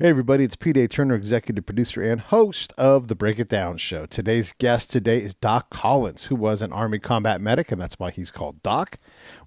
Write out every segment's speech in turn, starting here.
Hey everybody, it's Peteaturner, executive producer and host of the Break It Down show. Today's guest today is Doc Collins, who was an Army combat medic, and that's why he's called Doc,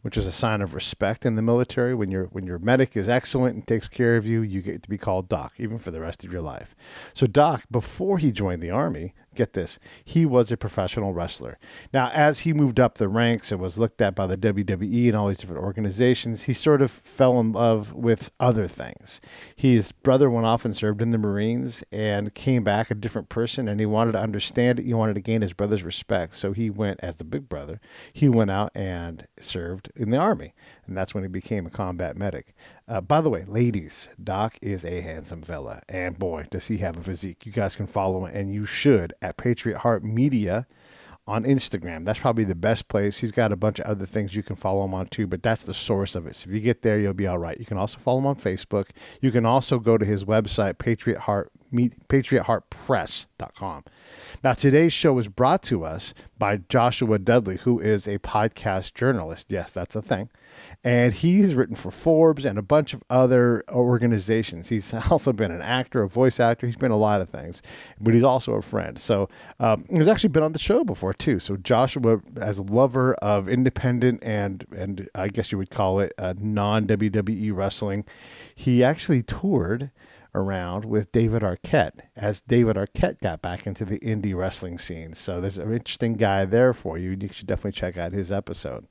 which is a sign of respect in the military. When your medic is excellent and takes care of you, you get to be called Doc, even for the rest of your life. So Doc, before he joined the Army, get this, he was a professional wrestler. Now, as he moved up the ranks and was looked at by the WWE and all these different organizations, he sort of fell in love with other things. His brother went off and served in the Marines and came back a different person, and he wanted to understand it. He wanted to gain his brother's respect. So he went, as the big brother, he went out and served in the Army. And that's when he became a combat medic. By the way, ladies, Doc is a handsome fella. And boy, does he have a physique. You guys can follow him, and you should, at Patriot Heart Media on Instagram. That's probably the best place. He's got a bunch of other things you can follow him on too, but that's the source of it. So if you get there, you'll be all right. You can also follow him on Facebook. You can also go to his website, PatriotHeartPress.com. Now, today's show is brought to us by Joshua Dudley, who is a podcast journalist. Yes, that's a thing. And he's written for Forbes and a bunch of other organizations. He's also been an actor, a voice actor. He's been a lot of things, but he's also a friend. So he's actually been on the show before too. So Joshua, as a lover of independent and I guess you would call it non-WWE wrestling, he actually toured around with David Arquette as David Arquette got back into the indie wrestling scene. So there's an interesting guy there for you. You should definitely check out his episode.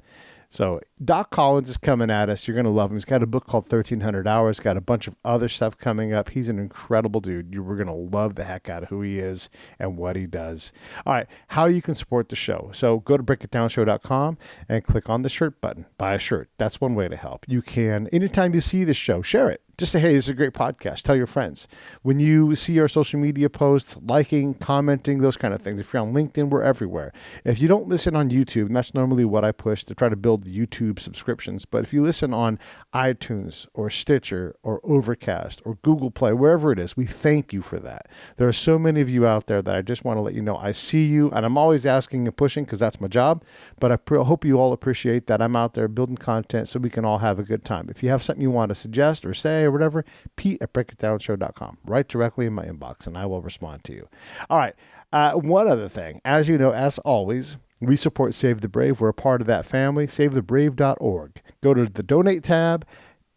So Doc Collins is coming at us. You're going to love him. He's got a book called 1,300 Hours, got a bunch of other stuff coming up. He's an incredible dude. We're going to love the heck out of who he is and what he does. All right, how you can support the show. So go to breakitdownshow.com and click on the shirt button. Buy a shirt. That's one way to help. You can, anytime you see this show, share it. Just say, hey, this is a great podcast. Tell your friends. When you see our social media posts, liking, commenting, those kind of things. If you're on LinkedIn, we're everywhere. If you don't listen on YouTube, and that's normally what I push to try to build the YouTube subscriptions, but if you listen on iTunes or Stitcher or Overcast or Google Play, wherever it is, we thank you for that. There are so many of you out there that I just want to let you know I see you, and I'm always asking and pushing because that's my job, but I hope you all appreciate that I'm out there building content so we can all have a good time. If you have something you want to suggest or say or whatever, Pete@breakitdownshow.com. Write directly in my inbox and I will respond to you. All right. One other thing. As you know, as always, we support Save the Brave. We're a part of that family. SaveTheBrave.org. Go to the donate tab.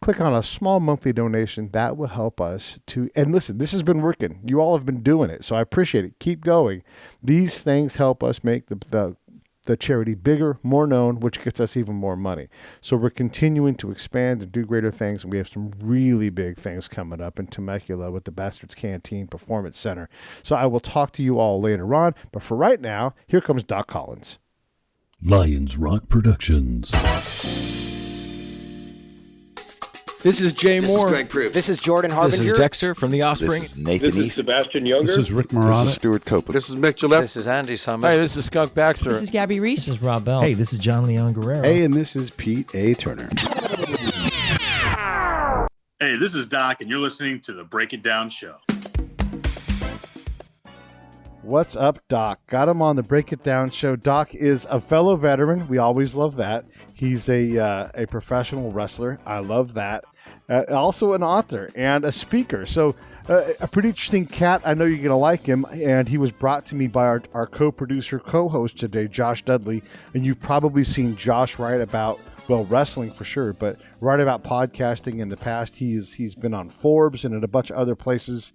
Click on a small monthly donation. That will help us to, and listen, this has been working. You all have been doing it, so I appreciate it. Keep going. These things help us make the charity bigger, more known, which gets us even more money. So we're continuing to expand and do greater things, and we have some really big things coming up in Temecula with the Bastards Canteen Performance Center. So I will talk to you all later on, but for right now, here comes Doc Collins. Lions Rock Productions. This is Jay This Moore. is Greg Proops. This is Jordan Harbinger. This is Dexter from The Offspring. This is Nathan This is East. Sebastian Younger. This is Rick Marotta. This is Stuart Copeland. This is Mick Gillette. This is Andy Summers. Hey, this is Skunk Baxter. This is Gabby Reese. This is Rob Bell. Hey, this is jonleonguerrero. Hey, and this is Peteaturner. Hey, this is Doc, and you're listening to the Break It Down show. What's up, Doc? Got him on the Break It Down show. Doc is a fellow veteran. We always love that. He's a professional wrestler. I love that. Also an author and a speaker. So a pretty interesting cat. I know you're going to like him. And he was brought to me by our co-producer, co-host today, Josh Dudley. And you've probably seen Josh write about, well, wrestling for sure, but write about podcasting in the past. He's been on Forbes and in a bunch of other places.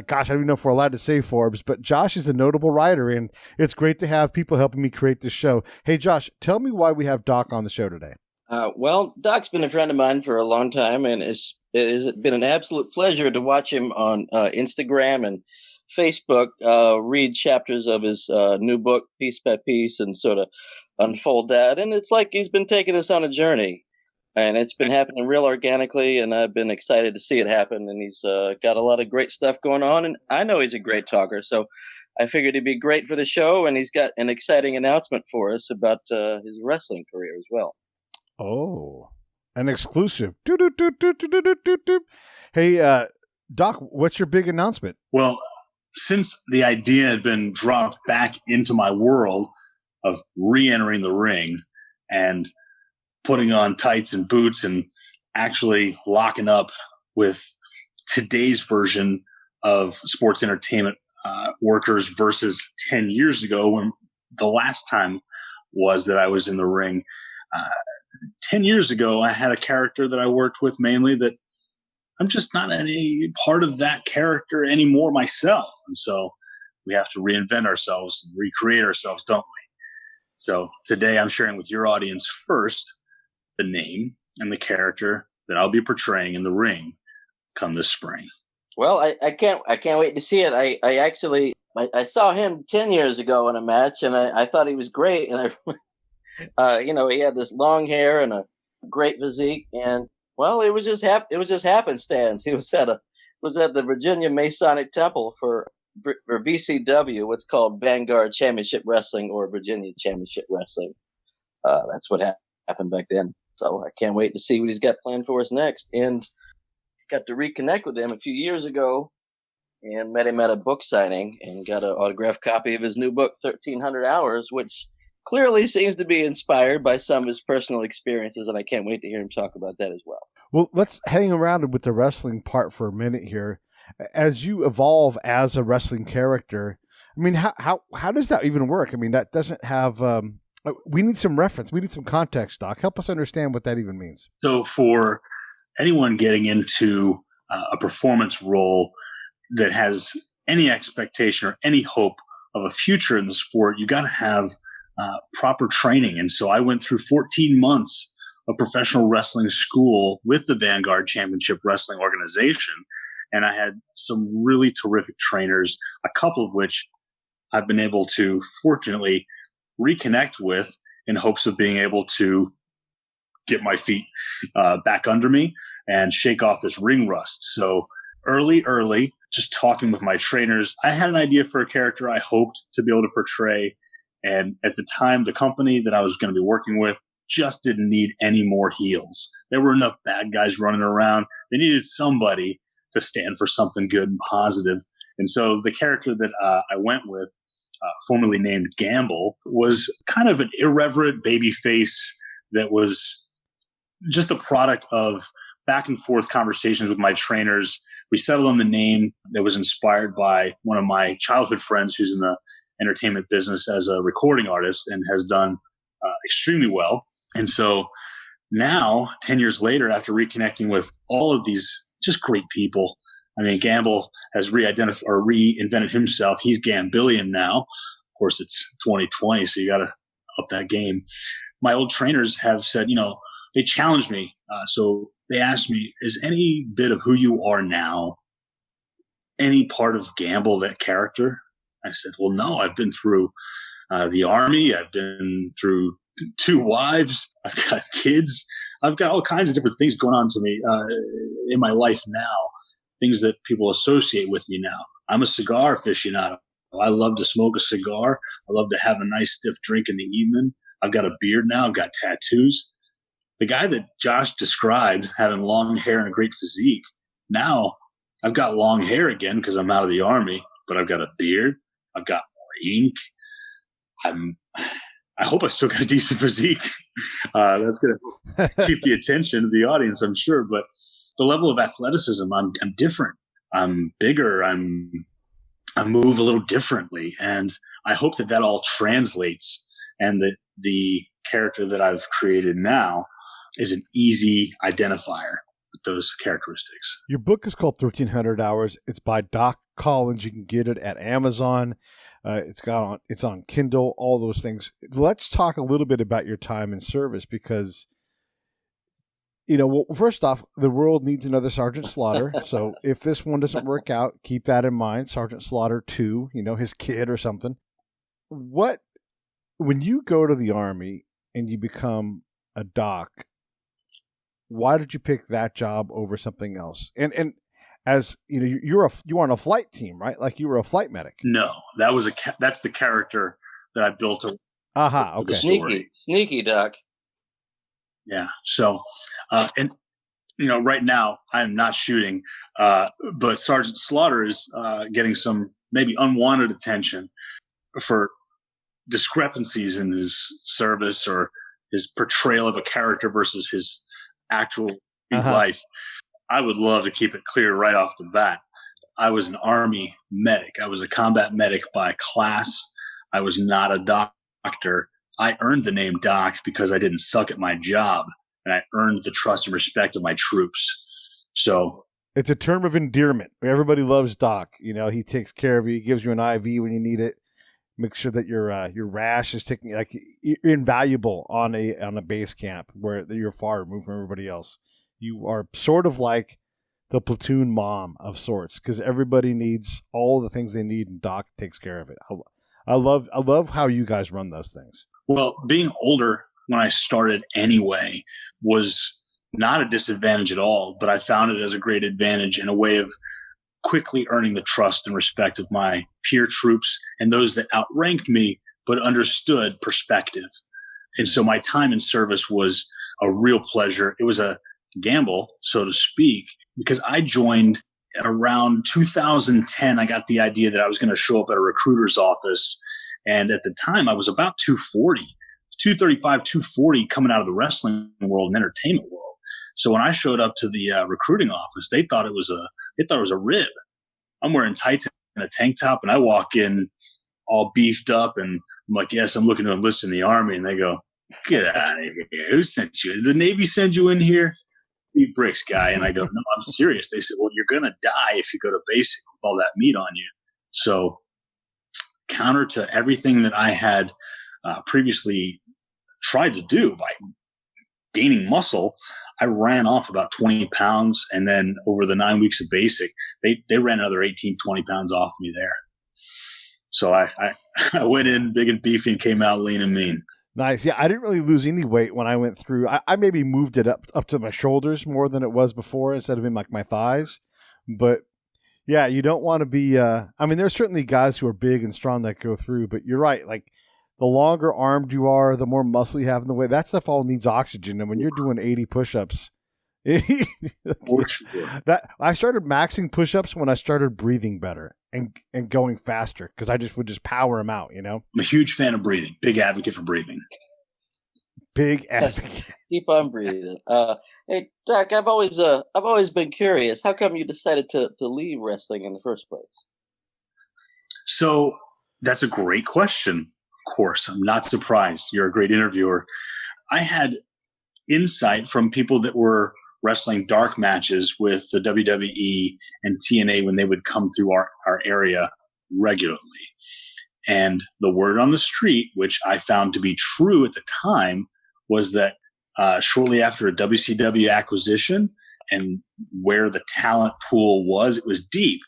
Gosh, I don't even know if we're allowed to say Forbes, but Josh is a notable writer, and it's great to have people helping me create this show. Hey, Josh, tell me why we have Doc on the show today. Well, Doc's been a friend of mine for a long time, and it has been an absolute pleasure to watch him on Instagram and Facebook read chapters of his new book, Piece by Piece, and sort of unfold that. And it's like he's been taking us on a journey. And it's been happening real organically, and I've been excited to see it happen. And he's got a lot of great stuff going on, and I know he's a great talker, so I figured he'd be great for the show, and he's got an exciting announcement for us about his wrestling career as well. Oh, an exclusive. Hey, Doc, what's your big announcement? Well, since the idea had been dropped back into my world of re-entering the ring and putting on tights and boots and actually locking up with today's version of sports entertainment workers versus 10 years ago, when the last time was that I was in the ring. 10 years ago, I had a character that I worked with mainly that I'm just not any part of that character anymore myself. And so we have to reinvent ourselves and recreate ourselves, don't we? So today I'm sharing with your audience first the name and the character that I'll be portraying in the ring come this spring. Well, I can't wait to see it. I saw him 10 years ago in a match, and I thought he was great. And he had this long hair and a great physique, and well, it was just happenstance. He was at the Virginia Masonic Temple for VCW, what's called Vanguard Championship Wrestling or Virginia Championship Wrestling. That's what happened back then. So I can't wait to see what he's got planned for us next. And got to reconnect with him a few years ago and met him at a book signing and got an autographed copy of his new book, 1300 Hours, which clearly seems to be inspired by some of his personal experiences. And I can't wait to hear him talk about that as well. Well, let's hang around with the wrestling part for a minute here. As you evolve as a wrestling character, I mean, how does that even work? I mean, that doesn't have, we need some reference. We need some context, Doc. Help us understand what that even means. So for anyone getting into a performance role that has any expectation or any hope of a future in the sport, you got to have proper training. And so I went through 14 months of professional wrestling school with the Vanguard Championship Wrestling organization. And I had some really terrific trainers, a couple of which I've been able to fortunately reconnect with in hopes of being able to get my feet back under me and shake off this ring rust. So early, just talking with my trainers, I had an idea for a character I hoped to be able to portray. And at the time, the company that I was going to be working with just didn't need any more heels. There were enough bad guys running around. They needed somebody to stand for something good and positive. And so the character that I went with, formerly named Gamble, was kind of an irreverent baby face that was just a product of back and forth conversations with my trainers. We settled on the name that was inspired by one of my childhood friends who's in the entertainment business as a recording artist and has done extremely well. And so now, 10 years later, after reconnecting with all of these just great people, I mean, Gamble has reinvented himself. He's Gambillion now. Of course, it's 2020, so you got to up that game. My old trainers have said, they challenged me. So they asked me, is any bit of who you are now any part of Gamble, that character? I said, well, no, I've been through the Army. I've been through 2 wives. I've got kids. I've got all kinds of different things going on to me in my life now, things that people associate with me now. I'm a cigar aficionado. I love to smoke a cigar. I love to have a nice stiff drink in the evening. I've got a beard now. I've got tattoos. The guy that Josh described having long hair and a great physique, now I've got long hair again because I'm out of the Army, but I've got a beard. I've got more ink. I hope I still got a decent physique. That's going to keep the attention of the audience, I'm sure. But the level of athleticism, I'm different. I'm bigger. I move a little differently. And I hope that all translates and that the character that I've created now is an easy identifier with those characteristics. Your book is called 1300 Hours. It's by Doc Collins. You can get it at Amazon. It's on Kindle, all those things. Let's talk a little bit about your time in service because, first off, the world needs another Sergeant Slaughter. So if this one doesn't work out, keep that in mind. Sergeant Slaughter 2, his kid or something. When you go to the Army and you become a doc, why did you pick that job over something else? And as you were on a flight team, right? Like you were a flight medic. No, that's the character that I built. Aha, okay. Sneaky doc. Yeah. So, right now I'm not shooting, but Sergeant Slaughter is getting some maybe unwanted attention for discrepancies in his service or his portrayal of a character versus his actual life. I would love to keep it clear right off the bat. I was an Army medic. I was a combat medic by class. I was not a doctor. I earned the name doc because I didn't suck at my job, and I earned the trust and respect of my troops. So it's a term of endearment. Everybody loves Doc. You know, he takes care of you. He gives you an IV when you need it. Make sure that your rash is taking, like, you're invaluable on a base camp where you're far removed from everybody else. You are sort of like the platoon mom of sorts, because everybody needs all the things they need, and Doc takes care of it. I love how you guys run those things. Well, being older when I started anyway was not a disadvantage at all, but I found it as a great advantage and a way of quickly earning the trust and respect of my peer troops and those that outranked me but understood perspective. And so my time in service was a real pleasure. It was a gamble, so to speak, because I joined around 2010. I got the idea that I was going to show up at a recruiter's office. And at the time, I was about 240, 235, 240 coming out of the wrestling world and entertainment world. So when I showed up to the recruiting office, they thought it was a rib. I'm wearing tights and a tank top, and I walk in all beefed up, and I'm like, yes, I'm looking to enlist in the Army. And they go, get out of here. Who sent you? Did the Navy send you in here? You bricks guy. And I go, no, I'm serious. They said, well, you're going to die if you go to basic with all that meat on you. So counter to everything that I had previously tried to do by gaining muscle, I ran off about 20 pounds. And then over the 9 weeks of basic, they ran another 18, 20 pounds off me there. So I went in big and beefy and came out lean and mean. Nice. Yeah, I didn't really lose any weight when I went through. I maybe moved it up to my shoulders more than it was before, instead of in like my thighs. But yeah, you don't want to be. I mean, there's certainly guys who are big and strong that go through, but you're right. Like, the longer armed you are, the more muscle you have in the way. That stuff all needs oxygen, and when you're doing 80 push-ups, For sure. that I started maxing push-ups when I started breathing better and going faster, because I would just power them out. You know, I'm a huge fan of breathing. Big advocate for breathing. big advocate. Keep on breathing. Hey, Doc, I've always been curious. How come you decided to leave wrestling in the first place? So that's a great question. Of course, I'm not surprised. You're a great interviewer. I had insight from people that were wrestling dark matches with the WWE and TNA when they would come through our area regularly. And the word on the street, which I found to be true at the time, was that shortly after a WCW acquisition and where the talent pool was, it was deep.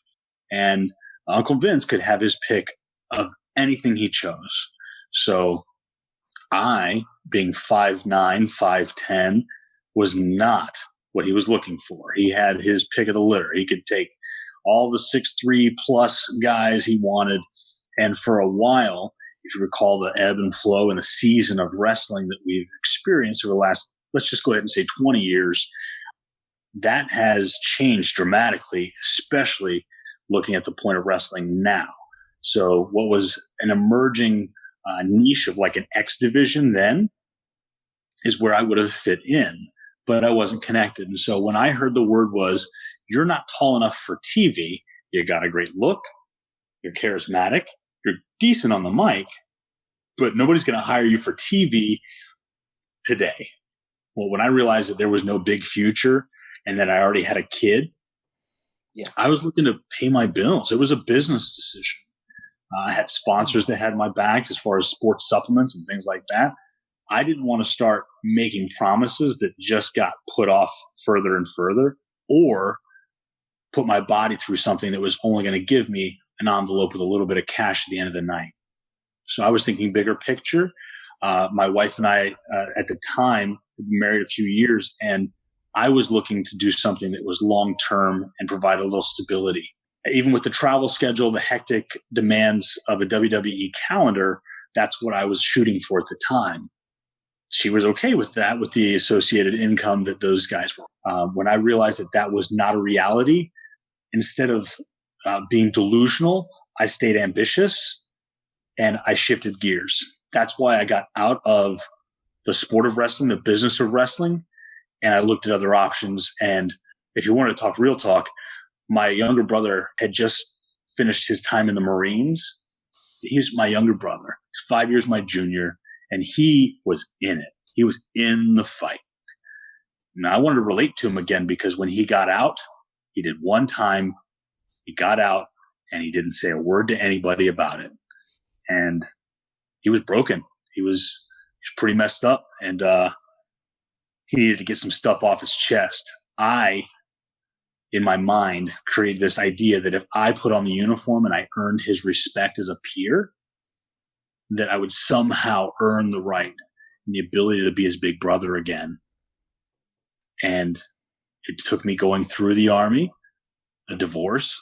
And Uncle Vince could have his pick of anything he chose. So I, being 5'9", 5'10", was not what he was looking for. He had his pick of the litter. He could take all the 6'3" plus guys he wanted. And for a while, if you recall the ebb and flow and the season of wrestling that we've experienced over the last, let's just go ahead and say 20 years, that has changed dramatically, especially looking at the point of wrestling now. So what was an emerging niche of like an X division then is where I would have fit in, but I wasn't connected. And so when I heard the word was, you're not tall enough for TV, you got a great look, you're charismatic, you're decent on the mic, but nobody's going to hire you for TV today. Well, when I realized that there was no big future and that I already had a kid, I was looking to pay my bills. It was a business decision. I had sponsors that had my back as far as sports supplements and things like that. I didn't want to start making promises that just got put off further and further, or put my body through something that was only going to give me an envelope with a little bit of cash at the end of the night. So I was thinking bigger picture. My wife and I, at the time, had been married a few years, and I was looking to do something that was long-term and provide a little stability. Even with the travel schedule, the hectic demands of a WWE calendar, that's what I was shooting for at the time. She was okay with that, with the associated income that those guys were. When I realized that that was not a reality, instead of being delusional, I stayed ambitious and I shifted gears. That's why I got out of the sport of wrestling, the business of wrestling, and I looked at other options. And if you wanted to talk real talk, my younger brother had just finished his time in the Marines. He's my younger brother. He's 5 years my junior, and he was in it. He was in the fight. Now, I wanted to relate to him again because when he got out, he did one time, he got out, and he didn't say a word to anybody about it. And he was broken. He was pretty messed up, and he needed to get some stuff off his chest. I, in my mind, created this idea that if I put on the uniform and I earned his respect as a peer, that I would somehow earn the right and the ability to be his big brother again. And it took me going through the Army, a divorce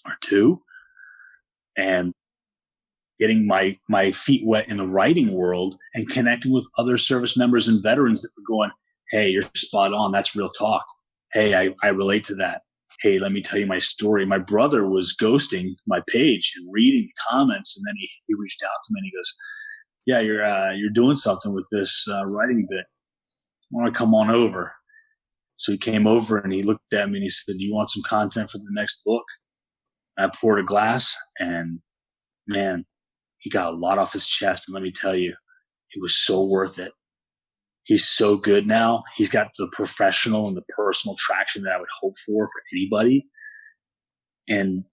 or two, and getting my feet wet in the writing world and connecting with other service members and veterans that were going, hey, you're spot on. That's real talk. Hey, I relate to that. Hey, let me tell you my story. My brother was ghosting my page and reading the comments, and then he reached out to me and he goes, yeah, you're doing something with this writing bit. I want to come on over. So he came over and he looked at me and he said, do you want some content for the next book? And I poured a glass, and man, he got a lot off his chest. And let me tell you, it was so worth it. He's so good now. He's got the professional and the personal traction that I would hope for anybody. And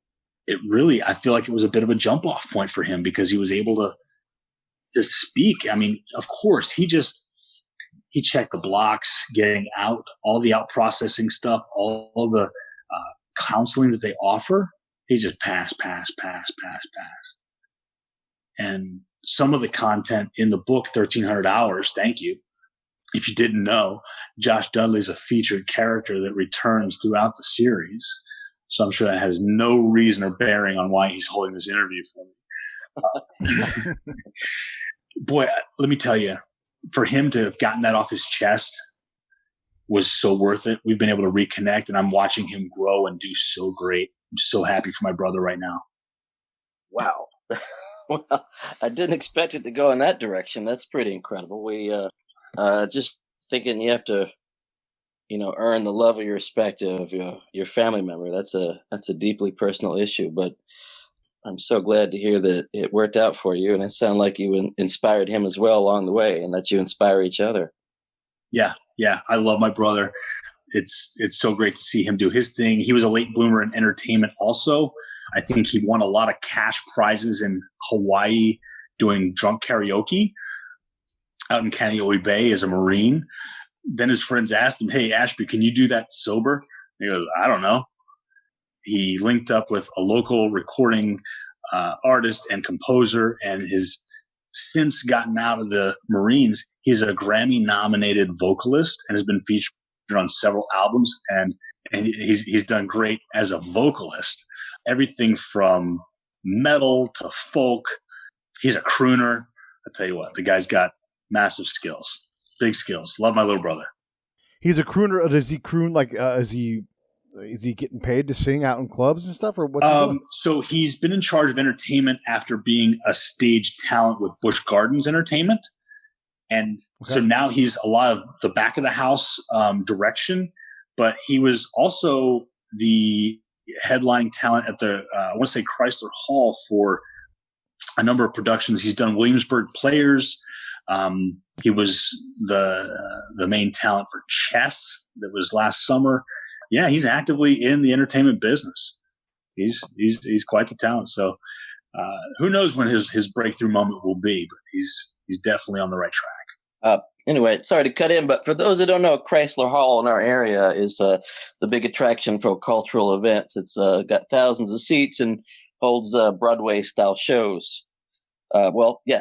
it really, I feel like it was a bit of a jump off point for him because he was able to speak. I mean, of course, he checked the blocks, getting out, all the out processing stuff, all the counseling that they offer. He just pass. And some of the content in the book, 1,300 Hours, thank you. If you didn't know, Josh Dudley is a featured character that returns throughout the series. So I'm sure that has no reason or bearing on why he's holding this interview for me. Boy, let me tell you, for him to have gotten that off his chest was so worth it. We've been able to reconnect, and I'm watching him grow and do so great. I'm so happy for my brother right now. Wow. Well, I didn't expect it to go in that direction. That's pretty incredible. We just thinking you have to, earn the love or respect of your family member. That's a deeply personal issue, but I'm so glad to hear that it worked out for you, and it sounded like you inspired him as well along the way, and that you inspire each other. Yeah, I love my brother. It's so great to see him do his thing. He was a late bloomer in entertainment also. I think he won a lot of cash prizes in Hawaii doing drunk karaoke out in Kaneohe Bay as a Marine. Then his friends asked him, hey, Ashby, can you do that sober? He goes, I don't know. He linked up with a local recording artist and composer, and has since gotten out of the Marines. He's a Grammy-nominated vocalist and has been featured on several albums, and he's done great as a vocalist. Everything from metal to folk. He's a crooner. I tell you what, the guy's got massive skills, big skills. Love my little brother. He's a crooner. Does he croon like? Is he getting paid to sing out in clubs and stuff, or what's he doing? So he's been in charge of entertainment after being a stage talent with Busch Gardens Entertainment, and so now he's a lot of the back of the house direction. But he was also the headlining talent at the I want to say Chrysler Hall for a number of productions. He's done Williamsburg Players. He was the main talent for Chess that was last summer. Yeah, he's actively in the entertainment business. He's quite the talent. So who knows when his breakthrough moment will be, but he's definitely on the right track. Anyway, sorry to cut in, but for those that don't know, Chrysler Hall in our area is the big attraction for cultural events. It's got thousands of seats and holds Broadway-style shows.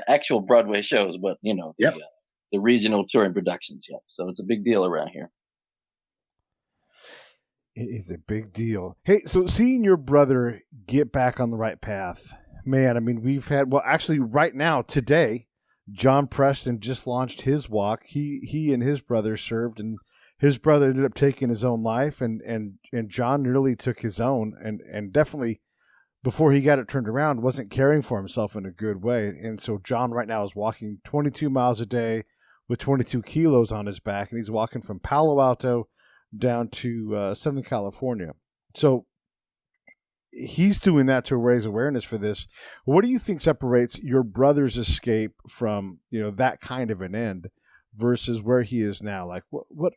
Actual Broadway shows, but, the regional touring productions. Yeah, so it's a big deal around here. It is a big deal. Hey, so seeing your brother get back on the right path, man, I mean, we've had, right now, today, John Preston just launched his walk. He and his brother served, and his brother ended up taking his own life, and John nearly took his own, and definitely before he got it turned around, wasn't caring for himself in a good way. And so John right now is walking 22 miles a day with 22 kilos on his back, and he's walking from Palo Alto down to Southern California. So he's doing that to raise awareness for this. What do you think separates your brother's escape from, that kind of an end versus where he is now? Like what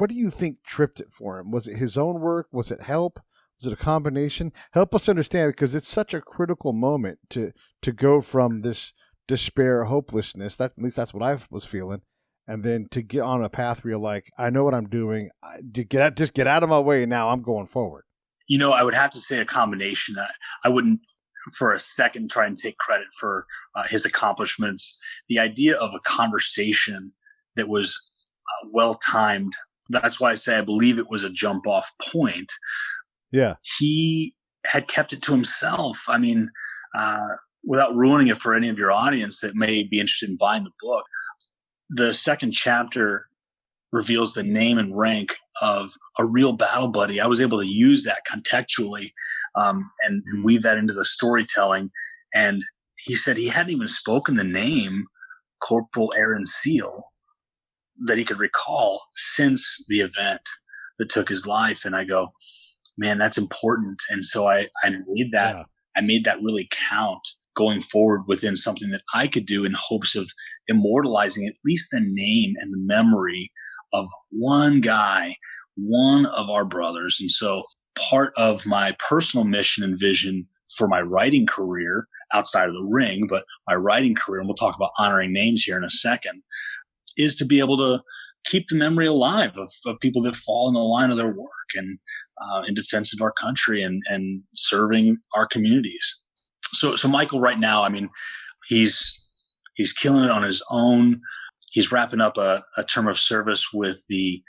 do you think tripped it for him? Was it his own work? Was it help? Was it a combination? Help us understand, because it's such a critical moment to go from this despair, hopelessness. At least that's what I was feeling. And then to get on a path where you're like, I know what I'm doing. Just get out of my way now. I'm going forward. I would have to say a combination. I wouldn't for a second try and take credit for his accomplishments. The idea of a conversation that was well-timed, that's why I say I believe it was a jump-off point. Yeah. He had kept it to himself. I mean, without ruining it for any of your audience that may be interested in buying the book, the second chapter reveals the name and rank of a real battle buddy. I was able to use that contextually and weave that into the storytelling. And he said he hadn't even spoken the name Corporal Aaron Seal that he could recall since the event that took his life. And I go, man, that's important. And so I made that. Yeah. I made that really count going forward within something that I could do in hopes of immortalizing at least the name and the memory of one guy, one of our brothers. And so part of my personal mission and vision for my writing career outside of the ring, but my writing career, and we'll talk about honoring names here in a second, is to be able to keep the memory alive of people that fall in the line of their work and in defense of our country and serving our communities. So Michael right now, I mean, he's killing it on his own. He's wrapping up a term of service with the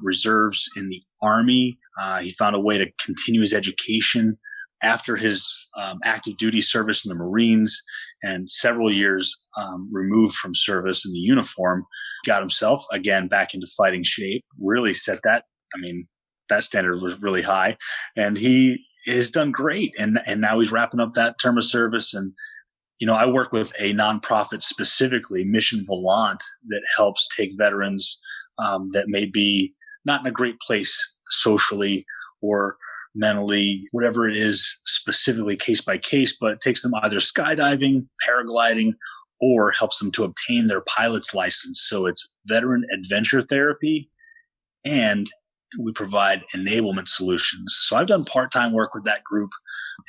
reserves in the Army. He found a way to continue his education after his active duty service in the Marines and several years removed from service in the uniform. Got himself, again, back into fighting shape, really set that. I mean, that standard was really high. And he has done great. And now he's wrapping up that term of service. And I work with a nonprofit specifically, Mission Volant, that helps take veterans that may be not in a great place socially or mentally, whatever it is, specifically case by case, but it takes them either skydiving, paragliding, or helps them to obtain their pilot's license. So it's veteran adventure therapy, and we provide enablement solutions. So I've done part-time work with that group,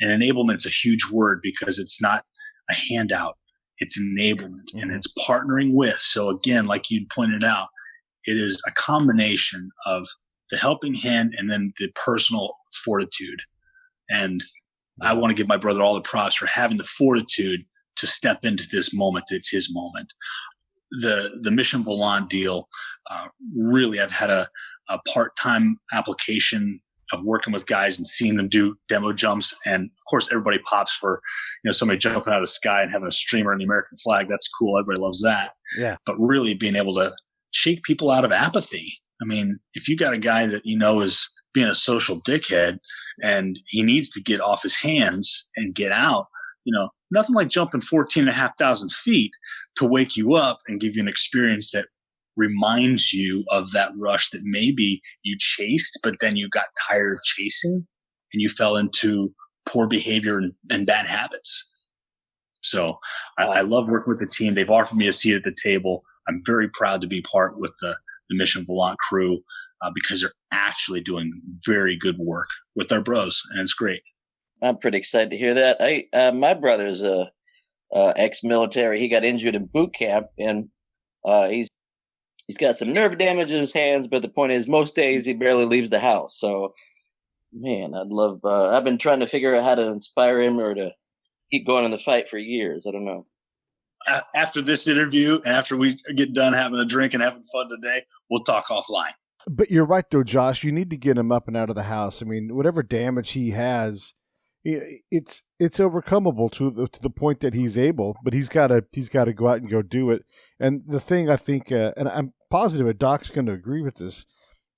and enablement's a huge word because it's not a handout. It's enablement, and it's partnering with. So again, like you pointed out, it is a combination of the helping hand and then the personal fortitude. And I want to give my brother all the props for having the fortitude to step into this moment that's his moment. The Mission Volant deal, really, I've had a part-time application of working with guys and seeing them do demo jumps. And of course, everybody pops for, somebody jumping out of the sky and having a streamer and the American flag. That's cool. Everybody loves that. Yeah. But really being able to shake people out of apathy. I mean, if you got a guy that is being a social dickhead and he needs to get off his hands and get out, nothing like jumping 14,500 feet to wake you up and give you an experience that reminds you of that rush that maybe you chased, but then you got tired of chasing and you fell into poor behavior and bad habits. So I love working with the team. They've offered me a seat at the table. I'm very proud to be part with the Mission Volant crew because they're actually doing very good work with our bros, and it's great. I'm pretty excited to hear that. My brother's ex-military. He got injured in boot camp, and he's got some nerve damage in his hands. But the point is, most days he barely leaves the house. So, man, I'd love. I've been trying to figure out how to inspire him or to keep going in the fight for years. I don't know. After this interview, and after we get done having a drink and having fun today, we'll talk offline. But you're right, though, Josh. You need to get him up and out of the house. I mean, whatever damage he has, it's overcomable to the point that he's able. But he's got to go out and go do it. And the thing I think, and I'm positive a doc's going to agree with this.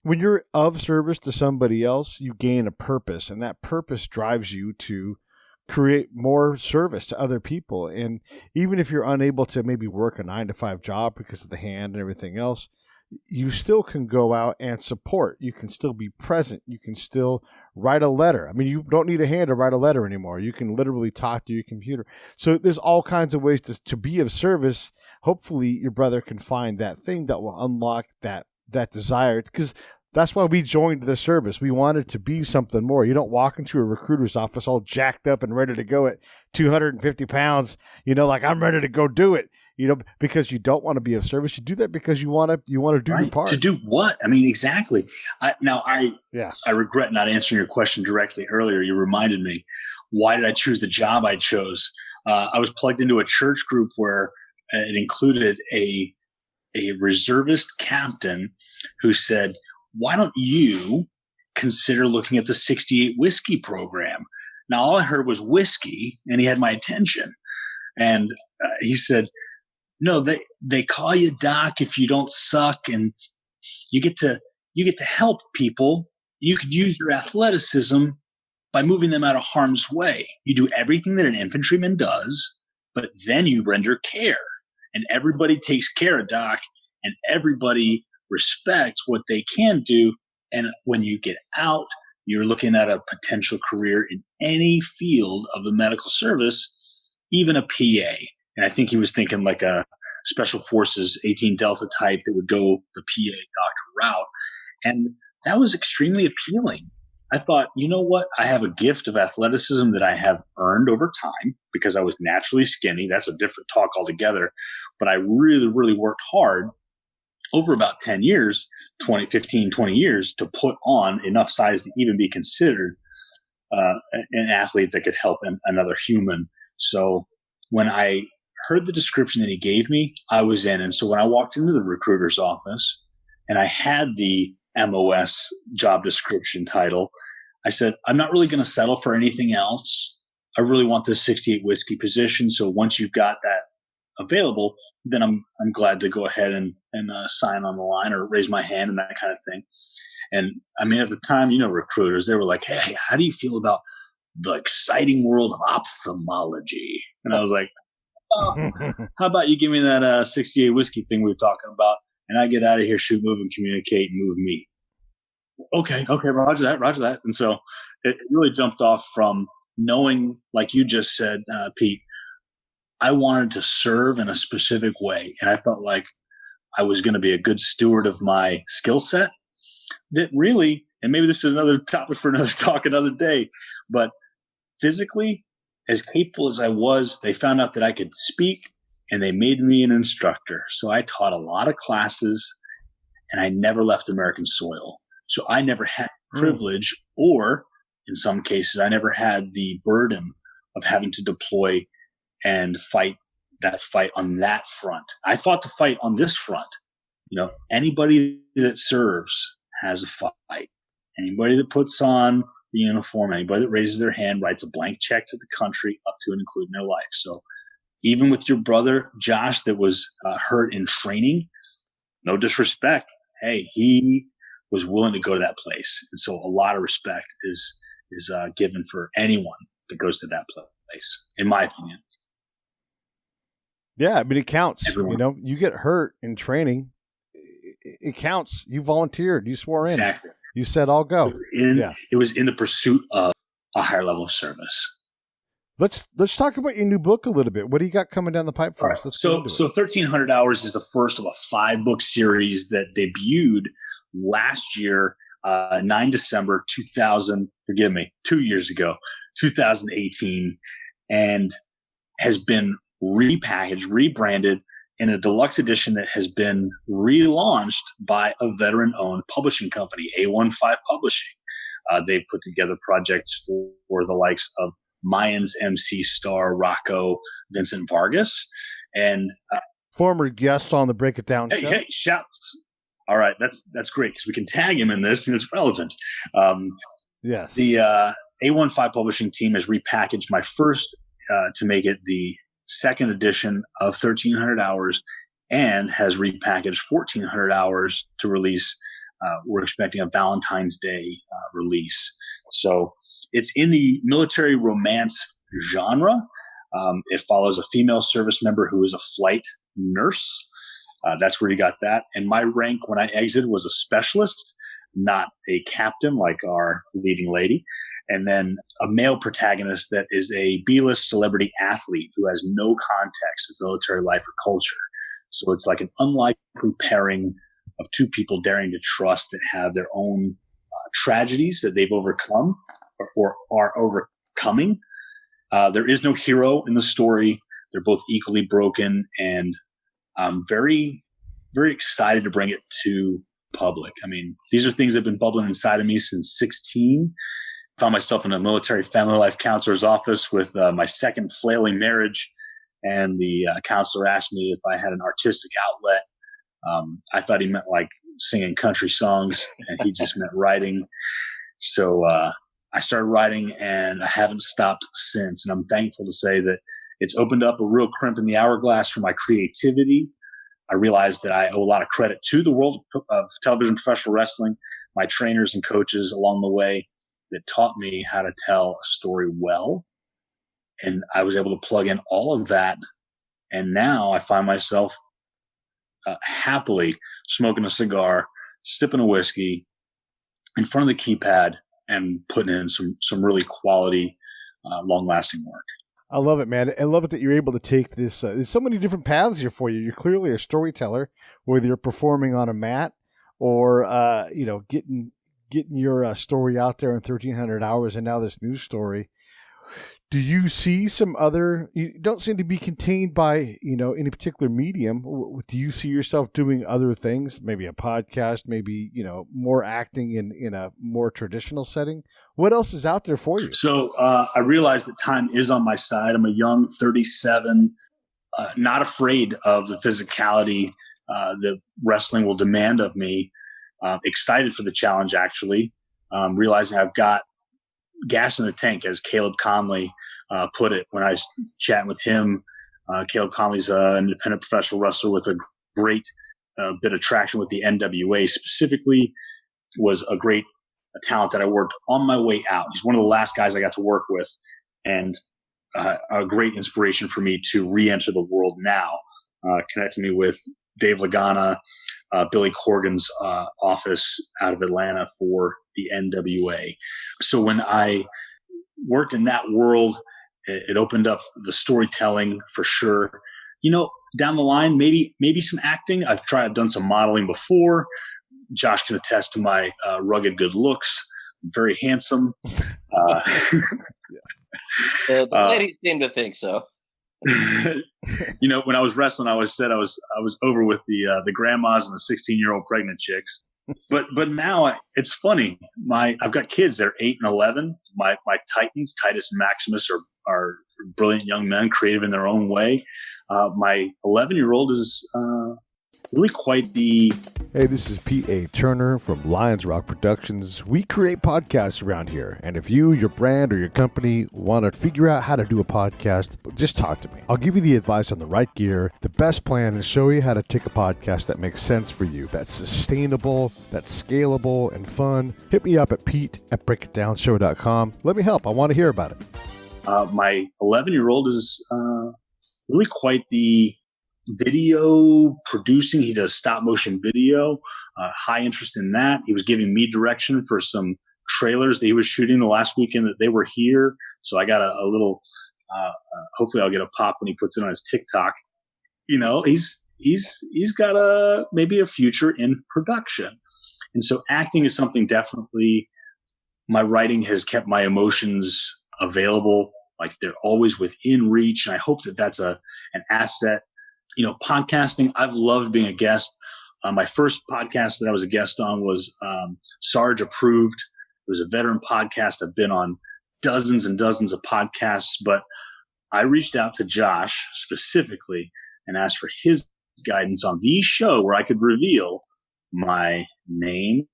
When you're of service to somebody else, you gain a purpose, and that purpose drives you to create more service to other people. And even if you're unable to maybe work a 9-to-5 job because of the hand and everything else, you still can go out and support. You can still be present. You can still write a letter. I mean, you don't need a hand to write a letter anymore. You can literally talk to your computer. So there's all kinds of ways to be of service. Hopefully your brother can find that thing that will unlock that desire, because that's why we joined the service. We wanted to be something more. You don't walk into a recruiter's office all jacked up and ready to go at 250 pounds, like I'm ready to go do it, because you don't want to be of service. You do that because you want to do your part. To do what? I mean, exactly. I regret not answering your question directly earlier. You reminded me. Why did I choose the job I chose? I was plugged into a church group where it included a reservist captain who said, why don't you consider looking at the 68 whiskey program? Now, all I heard was whiskey, and he had my attention. And he said, no, they call you doc if you don't suck, and you get to help people. You could use your athleticism by moving them out of harm's way. You do everything that an infantryman does, but then you render care. And everybody takes care of doc, and everybody respects what they can do. And when you get out, you're looking at a potential career in any field of the medical service, even a PA. And I think he was thinking like a Special Forces 18 Delta type that would go the PA doctor route. And that was extremely appealing. I thought, you know what? I have a gift of athleticism that I have earned over time because I was naturally skinny. That's a different talk altogether. But I really, really worked hard over about 10 years, 15, 20 years to put on enough size to even be considered an athlete that could help another human. So when I heard the description that he gave me, I was in. And so when I walked into the recruiter's office and I had the MOS job description title, I said, I'm not really going to settle for anything else. I really want this 68 whiskey position. So once you've got that available, then I'm glad to go ahead and sign on the line or raise my hand and that kind of thing. And I mean, at the time, recruiters, they were like, hey, how do you feel about the exciting world of ophthalmology? And I was like, oh, how about you give me that 68 whiskey thing we were talking about, and I get out of here, shoot, move, and communicate and move me. Okay, roger that. And so it really jumped off from knowing, like you just said, Pete, I wanted to serve in a specific way. And I felt like I was going to be a good steward of my skill set that really, and maybe this is another topic for another talk another day, but physically, as capable as I was, they found out that I could speak and they made me an instructor. So I taught a lot of classes and I never left American soil. So I never had privilege or in some cases, I never had the burden of having to deploy and fight that fight on that front. I fought the fight on this front. Anybody that serves has a fight. Anybody that puts on the uniform, anybody that raises their hand writes a blank check to the country up to and including their life. So even with your brother, Josh, that was hurt in training, no disrespect. Hey, he was willing to go to that place. And so a lot of respect is given for anyone that goes to that place, in my opinion. Yeah, I mean, it counts. Everyone. You get hurt in training, it counts. You volunteered. You swore in. Exactly. You said, I'll go. It was in the pursuit of a higher level of service. Let's talk about your new book a little bit. What do you got coming down the pipe for us? So 1,300 Hours is the first of a 5-book series that debuted last year, 9 December 2000, 2 years ago, 2018, and has been repackaged, rebranded in a deluxe edition that has been relaunched by a veteran-owned publishing company, A15 Publishing. They've put together projects for the likes of Mayans MC star Rocco Vincent Vargas, and former guest on the Break It Down show. Hey, shouts. All right, that's great because we can tag him in this and it's relevant. Yes. The A15 Publishing team has repackaged my first to make it the second edition of 1,300 Hours and has repackaged 1,400 Hours to release. We're expecting a Valentine's Day release. So it's in the military romance genre. It follows a female service member who is a flight nurse That's where he got that. And my rank when I exited was a specialist, not a captain like our leading lady. And then a male protagonist that is a B-list celebrity athlete who has no context of military life or culture. So it's like an unlikely pairing of two people daring to trust that have their own tragedies that they've overcome or are overcoming. There is no hero in the story. They're both equally broken, and I'm very, very excited to bring it to public. I mean, these are things that have been bubbling inside of me since 16. Found myself in a military family life counselor's office with my second flailing marriage, and the counselor asked me if I had an artistic outlet. I thought he meant like singing country songs, and he just meant writing. So I started writing, and I haven't stopped since. And I'm thankful to say that it's opened up a real crimp in the hourglass for my creativity. I realized that I owe a lot of credit to the world of television professional wrestling, my trainers and coaches along the way that taught me how to tell a story well. And I was able to plug in all of that. And now I find myself happily smoking a cigar, sipping a whiskey in front of the keypad and putting in some really quality, long-lasting work. I love it, man. I love it that you're able to take this. There's so many different paths here for you. You're clearly a storyteller, whether you're performing on a mat or, getting your story out there in 1,300 hours and now this new story. Do you see some other, you don't seem to be contained by, any particular medium. Do you see yourself doing other things, maybe a podcast, maybe, more acting in a more traditional setting? What else is out there for you? So I realize that time is on my side. I'm a young 37, not afraid of the physicality that wrestling will demand of me. Excited for the challenge, actually, realizing I've got gas in the tank, as Caleb Conley put it when I was chatting with him. Caleb Conley's an independent professional wrestler with a great bit of traction with the NWA specifically, was a great talent that I worked on my way out. He's one of the last guys I got to work with, and a great inspiration for me to re-enter the world now, connecting me with Dave Lagana, Billy Corgan's office out of Atlanta for the NWA. So when I worked in that world, it opened up the storytelling for sure. Down the line, maybe some acting. I've done some modeling before. Josh can attest to my rugged good looks. I'm very handsome. The ladies seem to think so. When I was wrestling, I always said I was over with the grandmas and the 16-year-old pregnant chicks. But now it's funny. I've got kids. They're 8 and 11. My Titans, Titus and Maximus, are brilliant young men, creative in their own way. My 11-year-old is really quite the... Hey, this is Peteaturner from Lions Rock Productions. We create podcasts around here. And if you, your brand, or your company want to figure out how to do a podcast, just talk to me. I'll give you the advice on the right gear, the best plan, and show you how to take a podcast that makes sense for you, that's sustainable, that's scalable, and fun. Hit me up at pete@breakitdownshow.com. Let me help. I want to hear about it. My 11-year-old is really quite the video producing. He does stop motion video, high interest in that. He was giving me direction for some trailers that he was shooting the last weekend that they were here. So I got a little, hopefully I'll get a pop when he puts it on his TikTok. He's got maybe a future in production. And so acting is something definitely, my writing has kept my emotions available. Like they're always within reach. And I hope that that's an asset. Podcasting, I've loved being a guest. My first podcast that I was a guest on was Sarge Approved. It was a veteran podcast. I've been on dozens and dozens of podcasts, but I reached out to Josh specifically and asked for his guidance on the show where I could reveal my name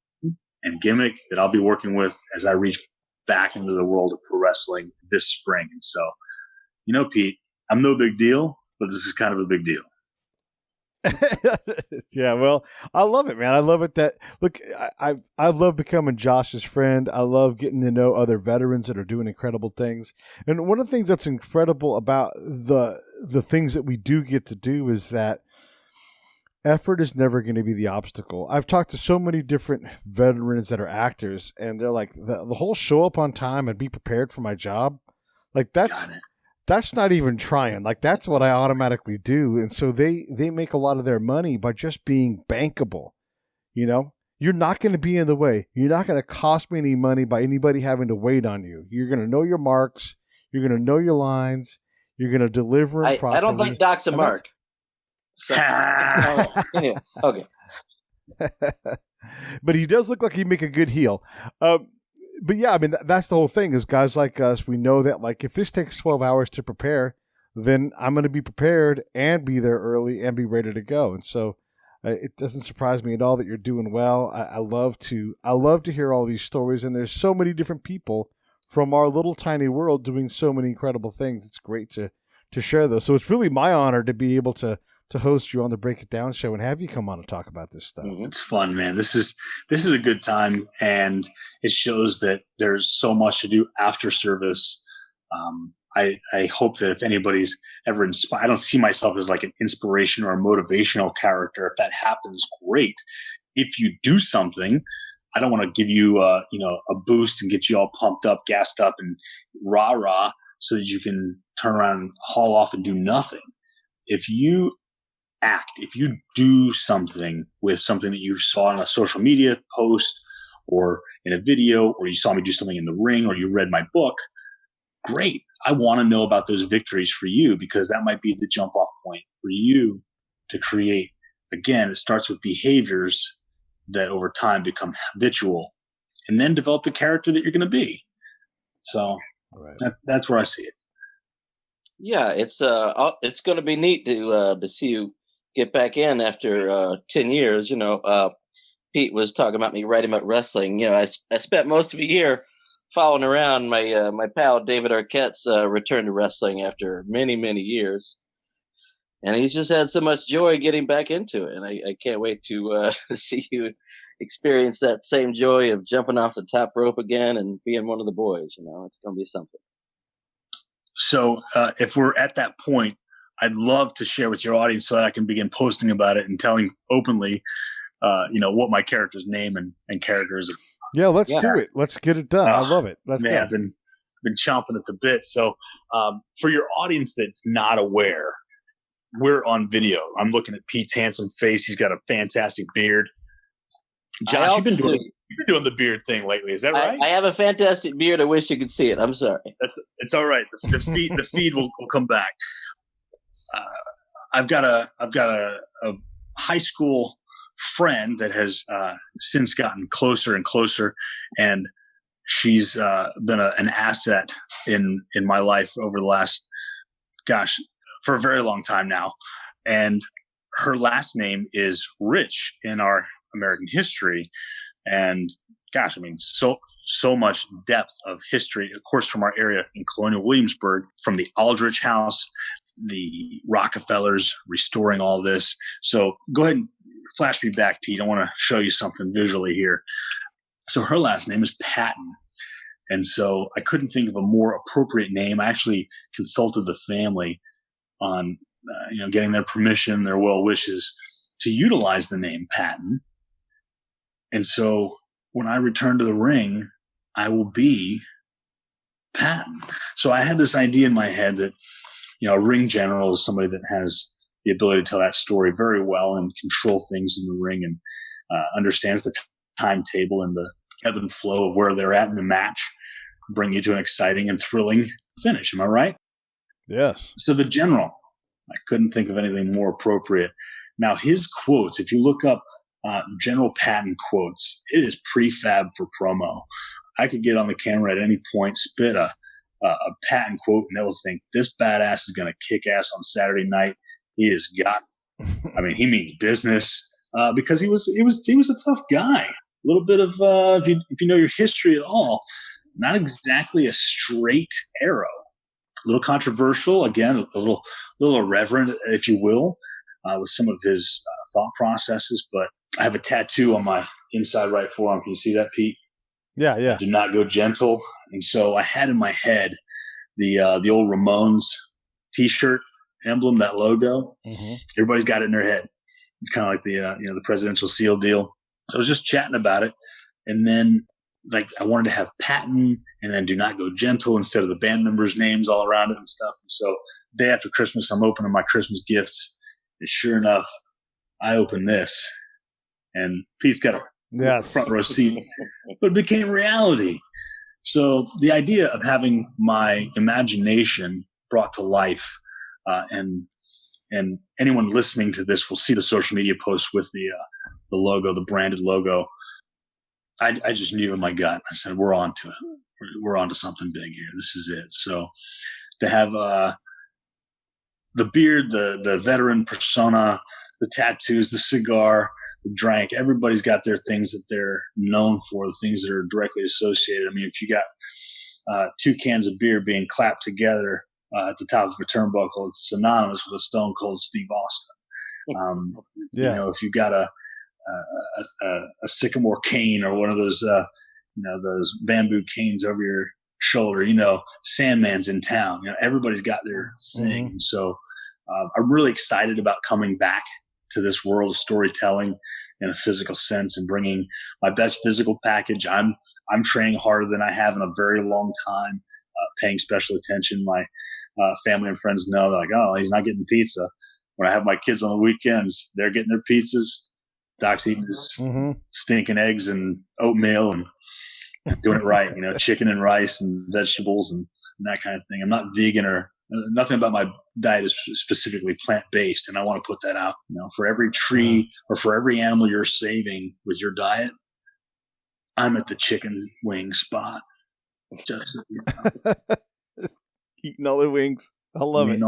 and gimmick that I'll be working with as I reach back into the world of pro wrestling this spring. And so, Pete, I'm no big deal, but this is kind of a big deal. Yeah, well, I love it, man. I love it that, look, I love becoming Josh's friend. I love getting to know other veterans that are doing incredible things. And one of the things that's incredible about the things that we do get to do is that effort is never going to be the obstacle. I've talked to so many different veterans that are actors, and they're like, the whole show up on time and be prepared for my job. Like that's not even trying. Like that's what I automatically do. And so they make a lot of their money by just being bankable. You know, you're not going to be in the way. You're not going to cost me any money by anybody having to wait on you. You're going to know your marks. You're going to know your lines. You're going to deliver them properly. I don't think Doc's a mark. So, anyway, okay. But he does look like he'd make a good heel. But yeah, I mean, that's the whole thing is guys like us, we know that like if this takes 12 hours to prepare, then I'm going to be prepared and be there early and be ready to go. And so it doesn't surprise me at all that you're doing well. I love to hear all these stories, and there's so many different people from our little tiny world doing so many incredible things. It's great to share those. So it's really my honor to be able to host you on the Break It Down show and have you come on and talk about this stuff. It's fun, man. This is a good time, and it shows that there's so much to do after service. I hope that if anybody's ever inspired, I don't see myself as like an inspiration or a motivational character. If that happens, great. If you do something, I don't want to give you a boost and get you all pumped up, gassed up, and rah so that you can turn around and haul off and do nothing. If you do something with something that you saw on a social media post or in a video, or you saw me do something in the ring, or you read my book, great. I want to know about those victories for you, because that might be the jump off point for you to create. Again, it starts with behaviors that over time become habitual and then develop the character that you're going to be. So that's where I see it. Yeah, it's going to be neat to see you get back in after 10 years. Pete was talking about me writing about wrestling. I spent most of a year following around my pal David Arquette's return to wrestling after many, many years. And he's just had so much joy getting back into it. And I can't wait to see you experience that same joy of jumping off the top rope again and being one of the boys. It's going to be something. So if we're at that point, I'd love to share with your audience so that I can begin posting about it and telling openly, what my character's name and character is. Yeah, let's do it. Let's get it done. I love it. Let's go. I've been chomping at the bit. So for your audience that's not aware, we're on video. I'm looking at Pete's handsome face. He's got a fantastic beard. Josh, you've been doing the beard thing lately. Is that right? I have a fantastic beard. I wish you could see it. I'm sorry. It's all right. The feed will come back. I've got a high school friend that has since gotten closer and closer, and she's been an asset in my life over the last, for a very long time now. And her last name is rich in our American history. And so much depth of history, of course, from our area in colonial Williamsburg, from the Aldrich House, the Rockefellers restoring all this. So go ahead and flash me back, Pete. I want to show you something visually here. So her last name is Patton. And so I couldn't think of a more appropriate name. I actually consulted the family on, getting their permission, their well wishes to utilize the name Patton. And so when I return to the ring, I will be Patton. So I had this idea in my head that, a ring general is somebody that has the ability to tell that story very well and control things in the ring and understands the timetable and the ebb and flow of where they're at in the match, bring you to an exciting and thrilling finish. Am I right? Yes. So the general, I couldn't think of anything more appropriate. Now his quotes, if you look up General Patton quotes, it is prefab for promo. I could get on the camera at any point, spit a Patton quote, and they'll think this badass is going to kick ass on Saturday night. He has got, he means business because he was a tough guy. A little bit of if you know your history at all, not exactly a straight arrow. A little controversial, again, a little irreverent, if you will, with some of his thought processes. But I have a tattoo on my inside right forearm. Can you see that, Pete? Yeah. Do not go gentle. And so I had in my head the old Ramones T-shirt emblem, that logo. Mm-hmm. Everybody's got it in their head. It's kind of like the presidential seal deal. So I was just chatting about it. And then like I wanted to have Patton and then Do Not Go Gentle instead of the band members' names all around it and stuff. And so day after Christmas, I'm opening my Christmas gifts. And sure enough, I open this and Pete's got a front row seat, but it became reality. So the idea of having my imagination brought to life, and anyone listening to this will see the social media post with the logo, the branded logo. I just knew in my gut. I said, we're on to it. We're on to something big here. This is it. So to have the beard, the veteran persona, the tattoos, the cigar, the drink, everybody's got their things that they're known for, the things that are directly associated. I mean, if you got 2 cans of beer being clapped together at the top of a turnbuckle, it's synonymous with a Stone Cold Steve Austin. If you got a sycamore cane or one of those, those bamboo canes over your shoulder, Sandman's in town. Everybody's got their thing. And so I'm really excited about coming back to this world of storytelling in a physical sense and bringing my best physical package. I'm training harder than I have in a very long time, paying special attention. My family and friends know, they're like, oh, he's not getting pizza. When I have my kids on the weekends, they're getting their pizzas. Doc's eating his stinking eggs and oatmeal and doing it right, chicken and rice and vegetables and that kind of thing. I'm not vegan or nothing about my diet is specifically plant-based. And I want to put that out, for every tree or for every animal you're saving with your diet, I'm at the chicken wing spot. Just eating all the wings. I love it.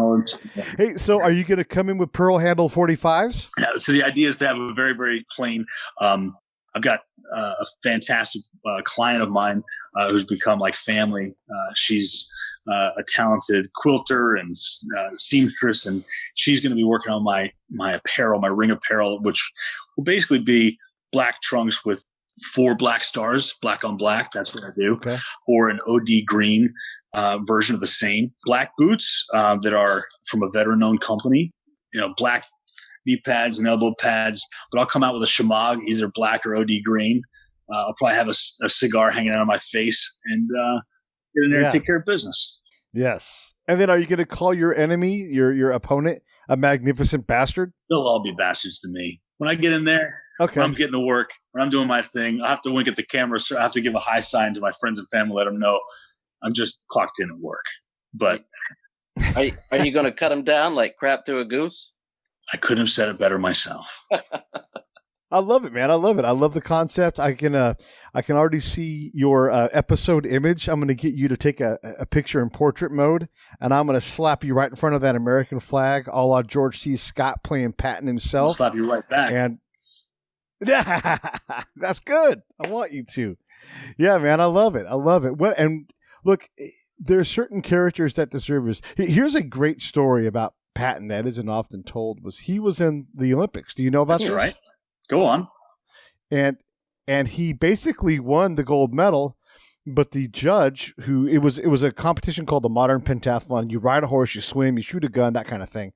Hey, so are you going to come in with pearl handle 45s? Yeah, so the idea is to have a very, very plain. I've got a fantastic client of mine who's become like family. She's a talented quilter and seamstress, and she's going to be working on my apparel, my ring apparel, which will basically be black trunks with 4 black stars, black on black. That's what I do. Okay. Or an OD green version of the same. Black boots that are from a veteran-owned company, black knee pads and elbow pads, but I'll come out with a shemagh, either black or OD green. I'll probably have a cigar hanging out of my face and get in there and take care of business. Yes. And then are you going to call your enemy, your opponent, a magnificent bastard? They'll all be bastards to me. When I get in there, when I'm getting to work, when I'm doing my thing, I have to wink at the camera. So I have to give a high sign to my friends and family, let them know I'm just clocked in at work. But are you going to cut them down like crap through a goose? I couldn't have said it better myself. I love it, man. I love it. I love the concept. I can already see your episode image. I'm going to get you to take a picture in portrait mode, and I'm going to slap you right in front of that American flag, a la George C. Scott playing Patton himself. I'll slap you right back. And that's good. I want you to. Yeah, man. I love it. I love it. Well, and look, there are certain characters that deserve this. Here's a great story about Patton that isn't often told. He was in the Olympics. Do you know about this? Right. Go on. And he basically won the gold medal, but the judge, who it was a competition called the modern pentathlon. You ride a horse, you swim, you shoot a gun, that kind of thing.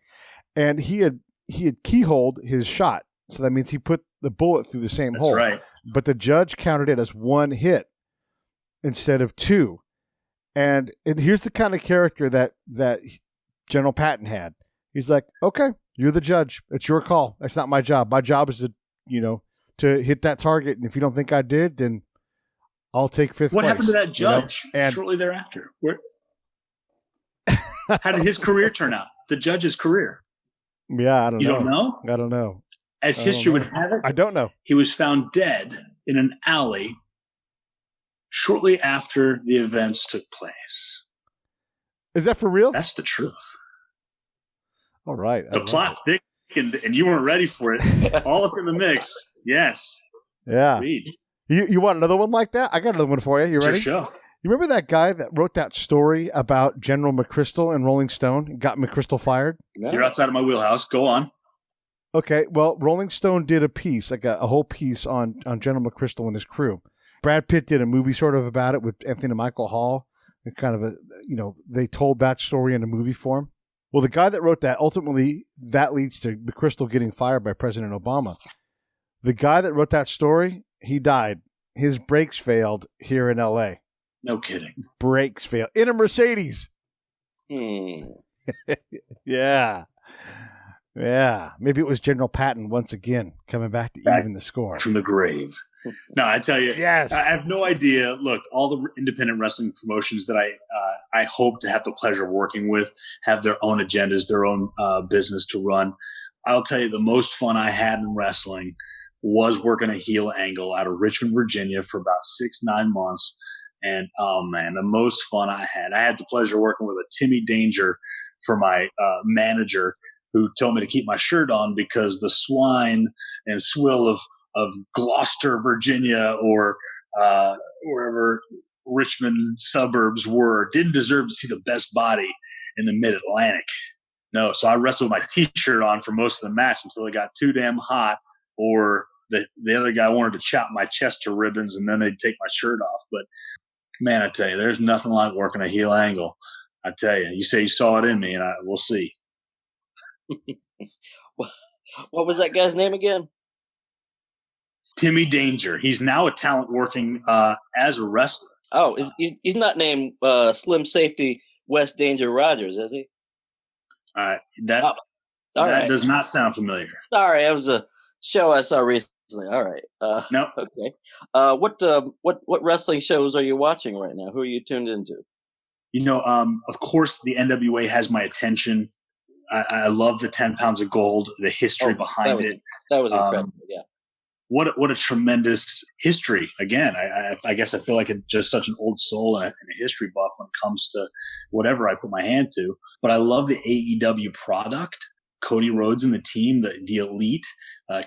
And he had keyholed his shot, so that means he put the bullet through the same hole. That's right. But the judge counted it as 1 hit instead of 2. And here's the kind of character that General Patton had. He's like, okay, you're the judge. It's your call. That's not my job. My job is to hit that target. And if you don't think I did, then I'll take 5th place. What happened to that judge shortly thereafter? How did his career turn out? The judge's career. Yeah, I don't know. You don't know? I don't know. As history would have it, I don't know. He was found dead in an alley shortly after the events took place. Is that for real? That's the truth. All right. The plot thickened, and you weren't ready for it. All up in the mix. Yes. Yeah. Read. You want another one like that? I got another one for you. You ready? It's your show. You remember that guy that wrote that story about General McChrystal in Rolling Stone? Got McChrystal fired? No. You're outside of my wheelhouse. Go on. Okay. Well, Rolling Stone did a piece, like a whole piece on General McChrystal and his crew. Brad Pitt did a movie sort of about it with Anthony Michael Hall. It kind of they told that story in a movie form. Well, the guy that wrote that, ultimately, that leads to McChrystal getting fired by President Obama. The guy that wrote that story, he died. His brakes failed here in L.A. No kidding. Brakes failed. In a Mercedes. Yeah. Yeah. Maybe it was General Patton once again coming back to even the score. From the grave. No, I tell you, yes. I have no idea. Look, all the independent wrestling promotions that I hope to have the pleasure of working with have their own agendas, their own business to run. I'll tell you, the most fun I had in wrestling was working a heel angle out of Richmond, Virginia for about 6-9 months. And, oh, man, the most fun I had the pleasure of working with a Timmy Danger for my manager, who told me to keep my shirt on because the swine and swill of Gloucester, Virginia, or wherever Richmond suburbs didn't deserve to see the best body in the Mid-Atlantic. No, so I wrestled with my T-shirt on for most of the match until it got too damn hot, or the other guy wanted to chop my chest to ribbons, and then they'd take my shirt off. But, man, I tell you, there's nothing like working a heel angle. I tell you, you say you saw it in me, and we'll see. What was that guy's name again? Timmy Danger. He's now a talent working as a wrestler. Oh, he's not named Slim Safety West Danger Rogers, is he? That does not sound familiar. Sorry, that was a show I saw recently. All right. Nope. Okay. What wrestling shows are you watching right now? Who are you tuned into? Of course, the NWA has my attention. I love the 10 Pounds of Gold, the history behind it. That was incredible, yeah. What a tremendous history. Again, I guess I feel like it's just such an old soul and a history buff when it comes to whatever I put my hand to. But I love the AEW product. Cody Rhodes and the team, the Elite,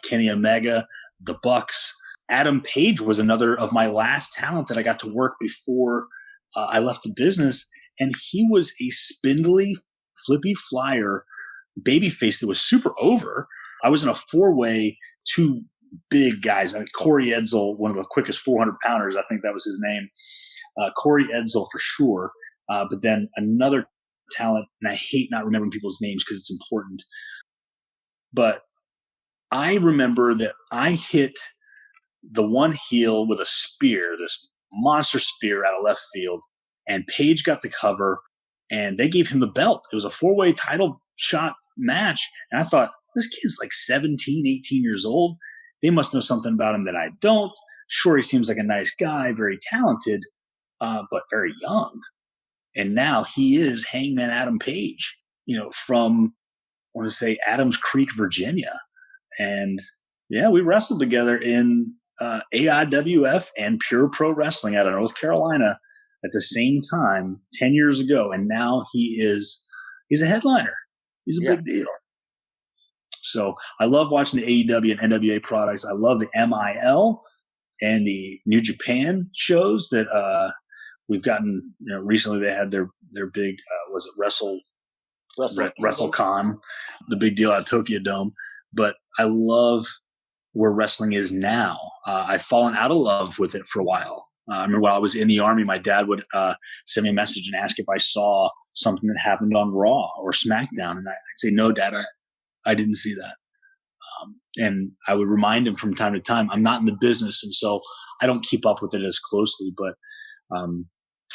Kenny Omega, the Bucks. Adam Page was another of my last talent that I got to work before I left the business. And he was a spindly, flippy flyer babyface that was super over. I was in a 4-way, 2 big guys. I mean, Corey Edsel, one of the quickest 400-pounders, I think that was his name. Corey Edsel for sure. But then another talent, and I hate not remembering people's names because it's important. But I remember that I hit the one heel with a spear, this monster spear out of left field, and Page got the cover, and they gave him the belt. It was a 4-way title shot match, and I thought, this kid's like 17, 18 years old. They must know something about him that I don't. Sure, he seems like a nice guy, very talented, but very young. And now he is Hangman Adam Page, from, I want to say, Adams Creek, Virginia. And, yeah, we wrestled together in AIWF and Pure Pro Wrestling out of North Carolina at the same time 10 years ago. And now he's a headliner. He's a big deal. So I love watching the AEW and NWA products. I love the MIL and the New Japan shows that we've gotten. Recently they had their big was it WrestleCon, the big deal at Tokyo Dome. But I love where wrestling is now. I've fallen out of love with it for a while. I remember while I was in the Army, my dad would send me a message and ask if I saw something that happened on Raw or SmackDown, and I'd say, "No, Dad, I didn't see that." And I would remind him from time to time, I'm not in the business, and so I don't keep up with it as closely. But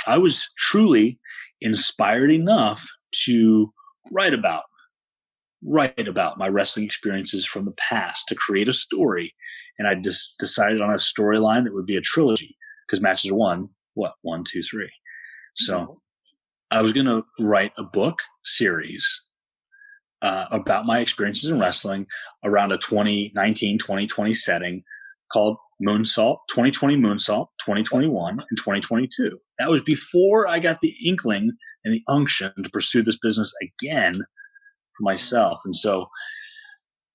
I was truly inspired enough to write about my wrestling experiences from the past, to create a story. And I just decided on a storyline that would be a trilogy, because matches are 1, 2, 3. So I was going to write a book series about my experiences in wrestling around a 2019-2020 setting called Moonsault, 2020 Moonsault, 2021, and 2022. That was before I got the inkling and the unction to pursue this business again for myself. And so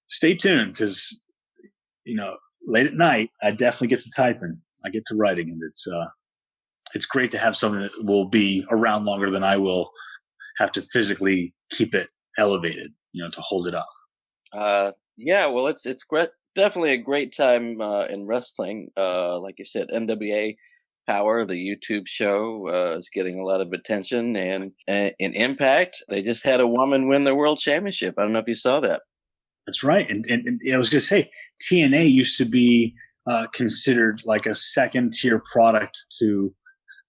stay tuned, because, late at night, I definitely get to typing. I get to writing, and it's great to have something that will be around longer than I will have to physically keep it elevated, to hold it up. Yeah, well, it's great. Definitely a great time in wrestling. Like you said, NWA Power, the YouTube show, is getting a lot of attention. And in Impact, they just had a woman win the world championship. I don't know if you saw that. That's right. And I was going to say, TNA used to be considered like a second-tier product to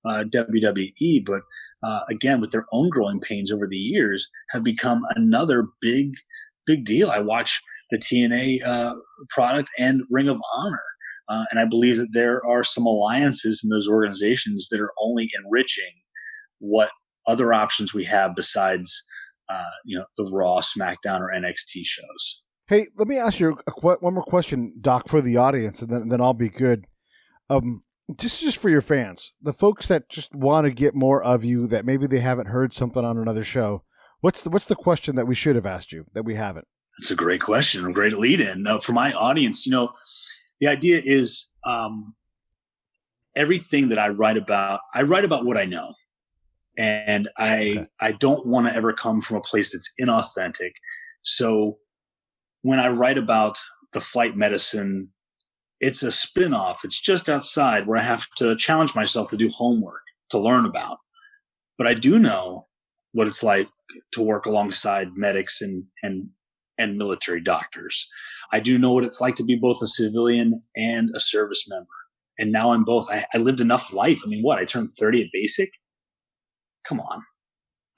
WWE, but again, with their own growing pains over the years, have become another big deal. I watch the TNA product and Ring of Honor. And I believe that there are some alliances in those organizations that are only enriching what other options we have besides, the Raw, SmackDown, or NXT shows. Hey, let me ask you one more question, Doc, for the audience, and then I'll be good. Just for your fans, the folks that just want to get more of you, that maybe they haven't heard something on another show. What's the question that we should have asked you that we haven't? That's a great question. A great lead in. For my audience, the idea is everything that I write about what I know. And I don't want to ever come from a place that's inauthentic. So when I write about the flight medicine, it's a spin-off. It's just outside where I have to challenge myself to do homework, to learn about. But I do know what it's like to work alongside medics and military doctors. I do know what it's like to be both a civilian and a service member. And now I'm both. I lived enough life. I mean, I turned 30 at basic. Come on.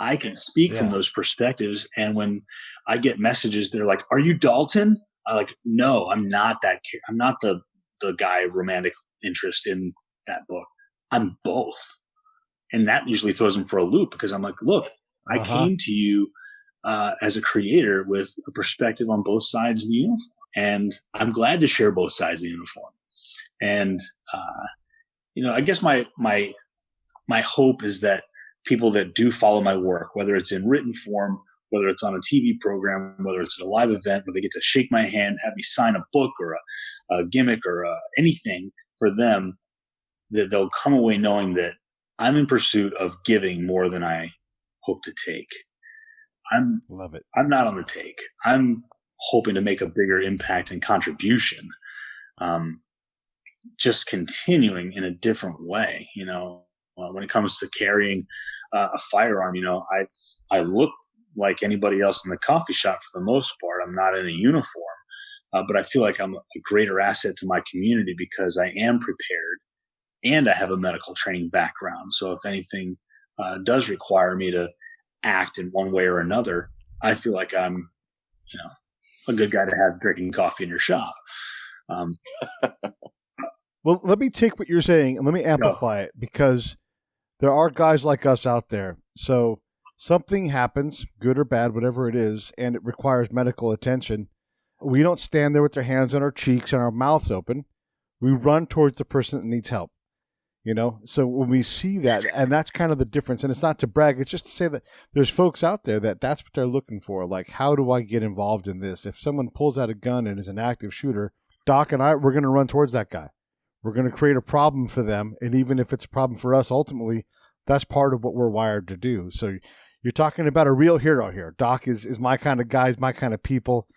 I can speak from those perspectives. And when I get messages, they're like, "Are you Dalton?" I'm like, "No, I'm not that. I'm not the guy of romantic interest in that book. I'm both." And that usually throws them for a loop because I'm like, "Look, I came to you as a creator with a perspective on both sides of the uniform. And I'm glad to share both sides of the uniform." And, I guess my hope is that people that do follow my work, whether it's in written form, whether it's on a TV program, whether it's at a live event where they get to shake my hand, have me sign a book or a gimmick or anything for them, that they'll come away knowing that I'm in pursuit of giving more than I hope to take. Love it. I'm not on the take. I'm hoping to make a bigger impact and contribution. Just continuing in a different way, when it comes to carrying a firearm, I look like anybody else in the coffee shop for the most part. I'm not in a uniform, but I feel like I'm a greater asset to my community because I am prepared and I have a medical training background. So if anything does require me to act in one way or another, I feel like I'm, a good guy to have drinking coffee in your shop. Well, let me take what you're saying and let me amplify it, because there are guys like us out there. So something happens, good or bad, whatever it is, and it requires medical attention. We don't stand there with our hands on our cheeks and our mouths open. We run towards the person that needs help. So when we see that, and that's kind of the difference, and it's not to brag, it's just to say that there's folks out there that's what they're looking for. Like, how do I get involved in this? If someone pulls out a gun and is an active shooter, Doc and I, we're going to run towards that guy. We're going to create a problem for them. And even if it's a problem for us, ultimately, that's part of what we're wired to do. So you're talking about a real hero here. Doc is my kind of guys, my kind of people.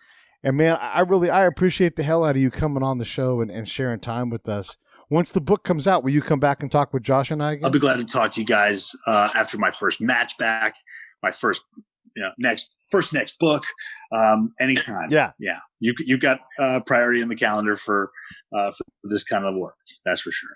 And man, I appreciate the hell out of you coming on the show and sharing time with us. Once the book comes out, will you come back and talk with Josh and I again? I'll be glad to talk to you guys after my first match back, my first next book, anytime. Yeah. You got priority in the calendar for this kind of work. That's for sure.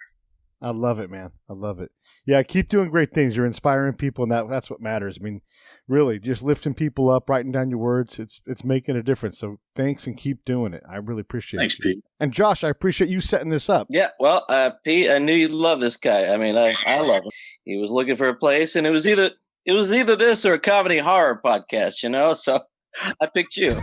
I love it, man. I love it. Yeah, keep doing great things. You're inspiring people, and that's what matters. I mean, really, just lifting people up, writing down your words, it's making a difference. So thanks, and keep doing it. I really appreciate it. Thanks, Pete. And Josh, I appreciate you setting this up. Yeah, well, Pete, I knew you'd love this guy. I mean, I love him. He was looking for a place, and it was either this or a comedy horror podcast, So I picked you.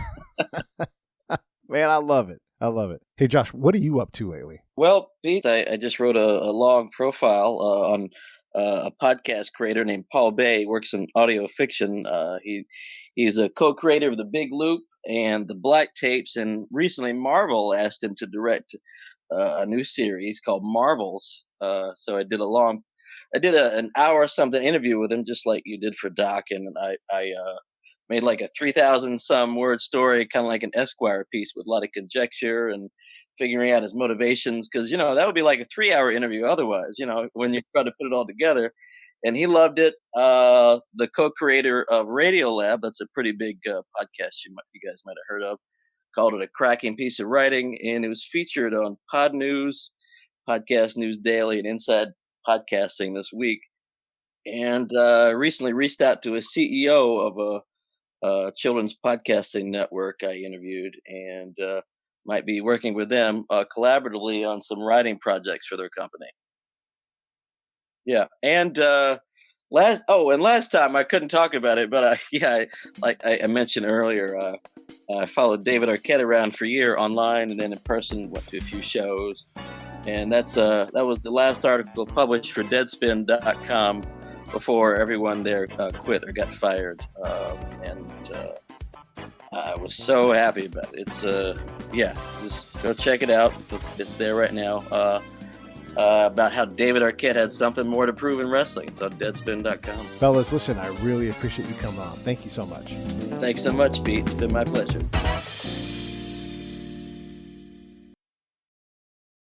Man, I love it. I love it. Hey, Josh, what are you up to lately? Well, Pete, I just wrote a long profile on a podcast creator named Paul Bay. He works in audio fiction. He's a co-creator of The Big Loop and The Black Tapes. And recently Marvel asked him to direct a new series called Marvels. So I did an hour or something interview with him, just like you did for Doc. And I made like a 3,000 some word story, kind of like an Esquire piece with a lot of conjecture and figuring out his motivations, because that would be like a 3-hour interview otherwise, when you try to put it all together. And he loved it. The co-creator of Radiolab, that's a pretty big podcast you guys might have heard of, called it a cracking piece of writing, and it was featured on Pod News, Podcast News Daily, and Inside Podcasting this week. And recently reached out to a CEO of a children's podcasting network I interviewed, and might be working with them collaboratively on some writing projects for their company. Yeah, and last time I couldn't talk about it, but like I mentioned earlier, I followed David Arquette around for a year online, and then in person went to a few shows, and that was the last article published for Deadspin.com before everyone there quit or got fired, and I was so happy about it. It's just go check it out. It's there right now. About how David Arquette had something more to prove in wrestling. It's on Deadspin.com. Fellas, listen, I really appreciate you coming on. Thank you so much. Thanks so much, Pete. It's been my pleasure.